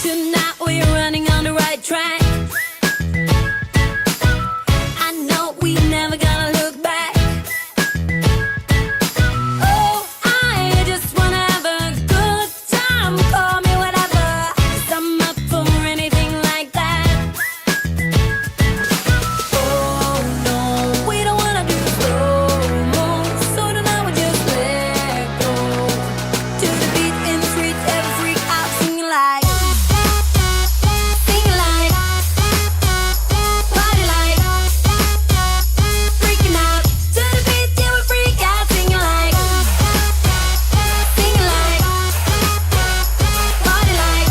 Tonight we're running on the right track. I know we never gonna look back. Oh, I just wanna have a good time. Call me whatever, 'cause I'm up for anything like that. Oh no, we don't wanna do slow-mo, so tonight we just let go. To the beat in the street, every freak out singing like, party like, freaking out. To the beat, yeah, we freak out singing like, party like,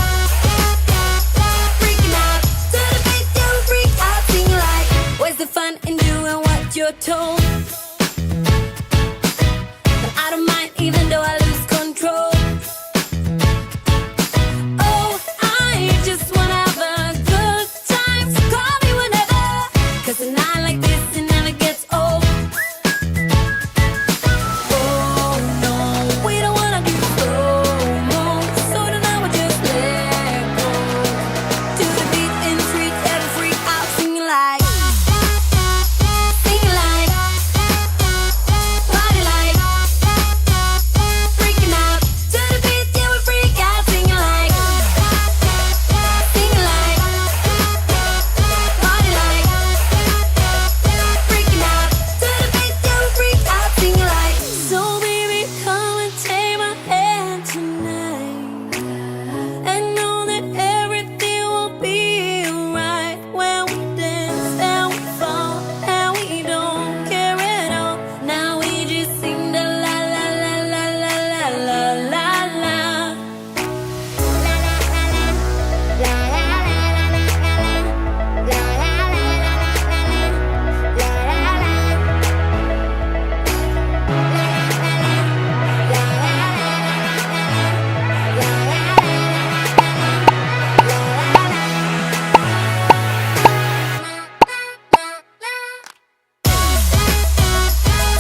freaking out. To the beat, yeah, we freak out singing like. Where's the fun in doing what you're told? But I don't mind even though I lose control. Oh, I just wanna have a good time, so call me whenever, 'cause a night like this, it never gets old. Oh no, we don't wanna do slow-mo, so tonight we just let go. To the beat in the street, every freak out singing like, party like, freaking out. To the beat, yeah, we freak out singing like, party like, freaking out. To the beat, yeah, we freak out singing like. So baby, come and take my hand tonight, and know that everything will be alright. When we dance and we fall and we don't care at all. Now we just sing the la la la la la la la la la.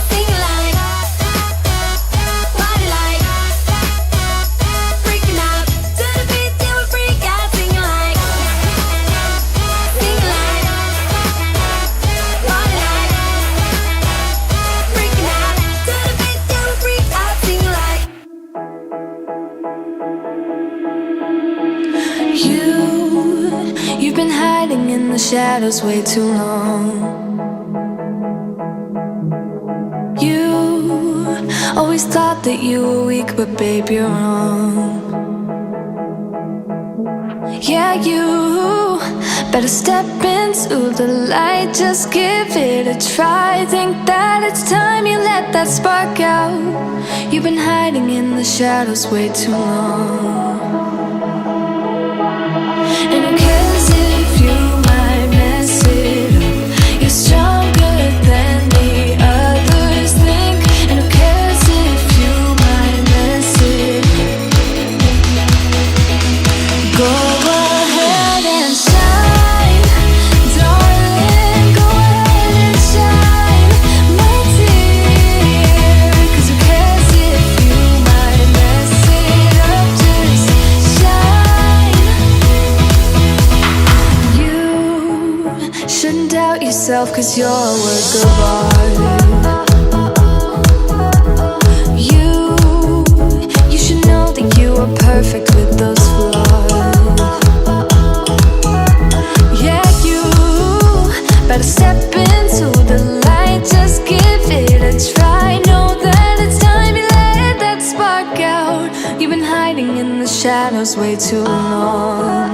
Sing like, party like, freaking out. To the beat, yeah, we freak out singing like, party like, freaking out. To the beat, yeah, we freak out singing like. You've been hiding in the shadows way too long. You always thought that you were weak, but babe, you're wrong. Yeah, you better step into the light, just give it a try. Think that it's time you let that spark out. You've been hiding in the shadows way too long. And who cares if you might mess it up? You're stronger than the others think. And who cares if you might mess it up? Go ahead and shine, darling. Go ahead and shine, my dear. 'Cause who cares if you might mess it up? Just shine. You shouldn't doubt yourself, 'cause you're a work of art. You should know that you are perfect with those flaws. Yeah, you better step into the light, just give it a try. Know that it's time you let that spark out. You've been hiding in the shadows way too long.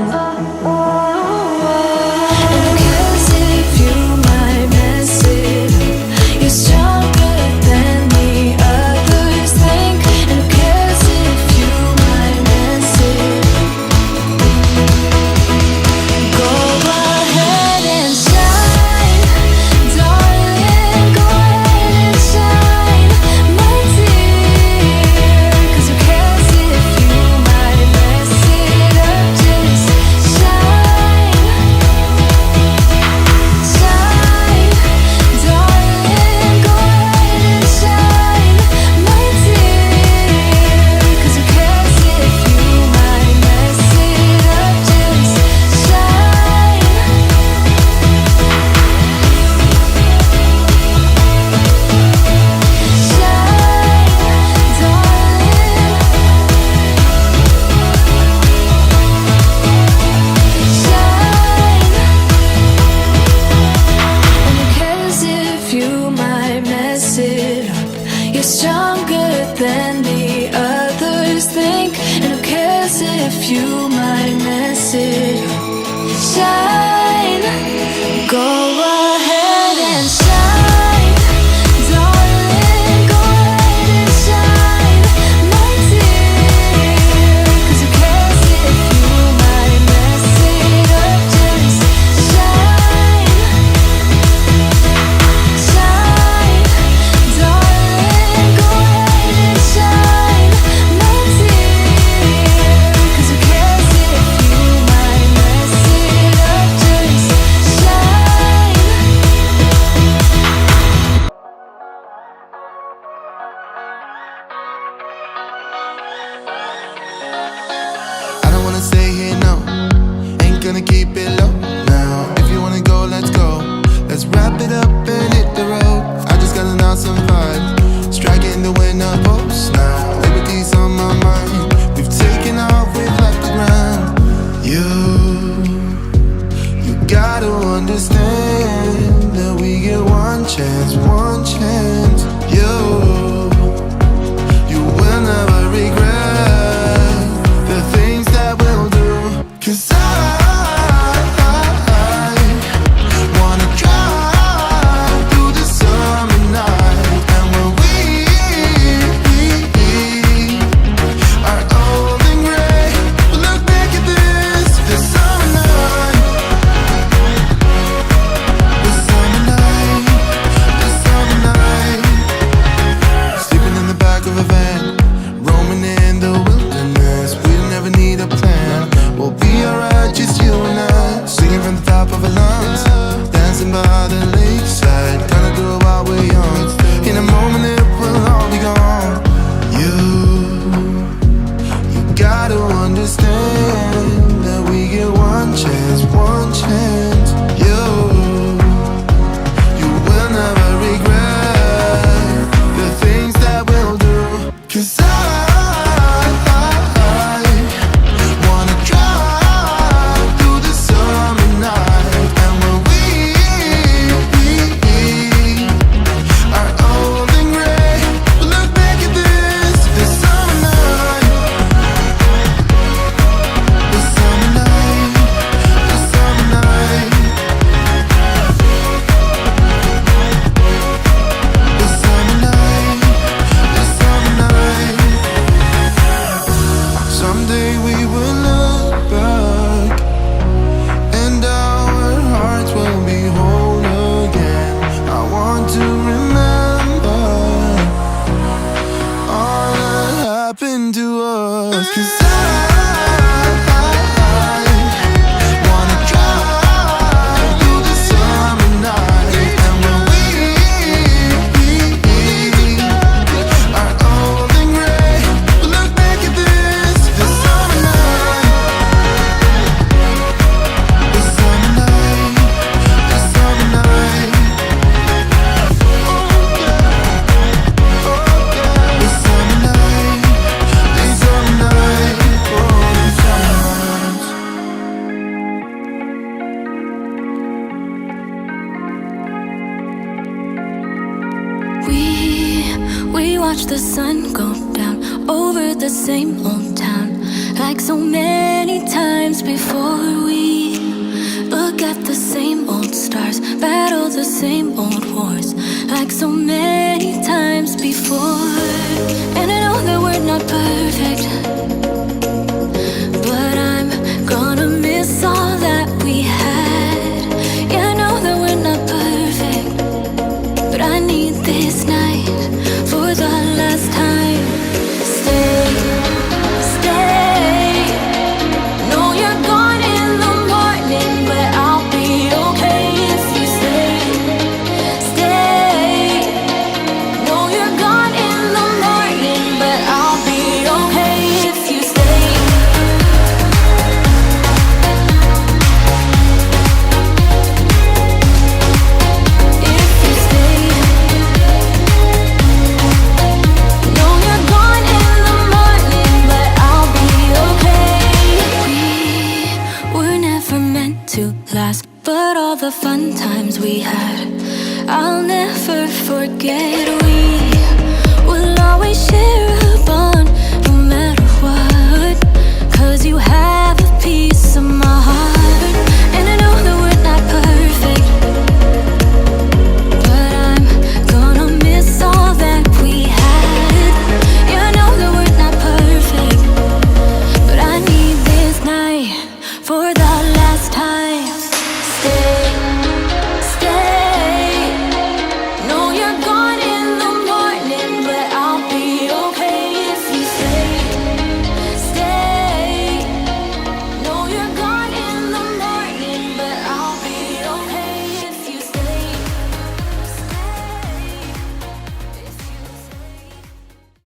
And who cares if you might mess it up? You're stronger than the others think. And who cares if you might mess it up? Go ahead and shine, darling. Go ahead and shine, my dear. 'Cause who cares if you might mess it up? Just shine. think? And who cares if you might miss it? Shine, go ahead and shine, darling, go ahead and shine, my dear. 'Cause who cares if you might mess it up? Just shine, shine, darling, go ahead and shine, my dear. 'Cause who cares if you might mess it up? Just shine. I don't wanna stay here, no. Ain't gonna keep it low now. If you wanna go, let's go. Let's wrap it up and hit the road. I just got an awesome vibe, striking the winner post now. Liberty's on my mind. We've taken off, we've left the ground. You gotta understand that we get one chance, one chance. You will never regret the things that we'll do. 'Cause I wanna drive through the summer night. And when we are old and gray, we'll look back at this summer night. The summer night, the summer night. Sleeping in the back of a van, roaming in the wilderness. We'll never need a plan. We'll be alright, just you and I. Singing from the top of our lungs, dancing by the lakeside. Gonna do it while we're young. In a moment it will all be gone. You gotta understand that we get one chance, one chance. You will never regret the things that we'll do. 'Cause I wanna drive through the summer night. And when we are old and gray, we'll look back at this summer night. The summer night, the summer night. The summer night, the summer night. Someday we will look back and our hearts will be whole again. I want to remember all that happened to us. 'Cause I wanna drive through the summer night. And when we are old and gray, we'll look back at this summer night. The summer night, the summer night. The summer night, the summer night. Oh, the summer night. We watch the sun go down over the same old town, like so many times before. We look at the same old stars, battle the same old wars, like so many times before. And I know that we're not perfect, but I'm gonna miss all that we had. Yeah, I know that we're not perfect, but I need this night for the last time. Stay, stay. Know you're gone in the morning, but I'll be okay if you stay. Stay. Know you're gone in the morning, but I'll be okay if you stay. If you stay. Know you're gone in the morning, but I'll be okay. We were never meant to last, but all the fun times we had, I'll never forget. We